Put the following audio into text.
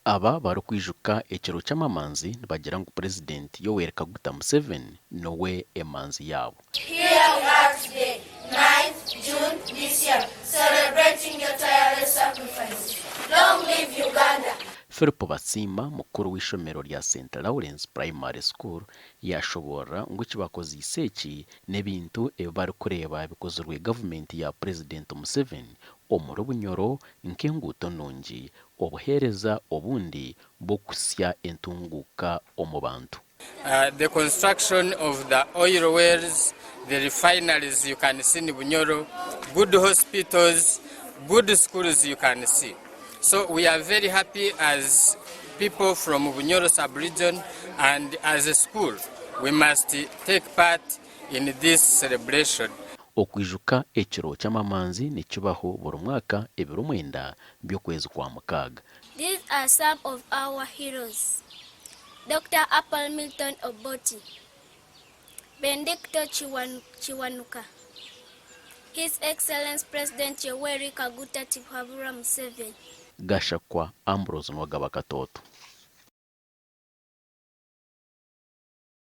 aba bari Okwijuka ekiro ky'amamanzi nibagira ngu purezidenti Museveni nowe emanzi yaabo. Here we are today, 9th June this year, celebrating your tireless sacrifice. Long live Uganda. Filipo Batsima mukuru w'ishomero rya St Lawrence Primary School yashobora ngo kibakoze iseki n'ebintu ebari kureba bikozerwe government ya President Museveni omuri bunyoro nkenguto nungi obuhereza obundi bokusya entunguka omu bantu. The construction of the oil wells, the refineries you can see in Bunyoro, good hospitals, good schools you can see. So we are very happy as people from Bunyoro sub-region, and as a school we must take part in this celebration. Okwijuka ekiro ky'amamanzi nikibaho buri mwaka ebiro 9 by'okwezi kwa Mukaga. These are some of our heroes. Dr. Apple Milton Oboti, Benedicto Chiwanuka, His Excellency President Yoweri Kaguta Museveni, Gashakwa Ambrose Nwagaba Katoto.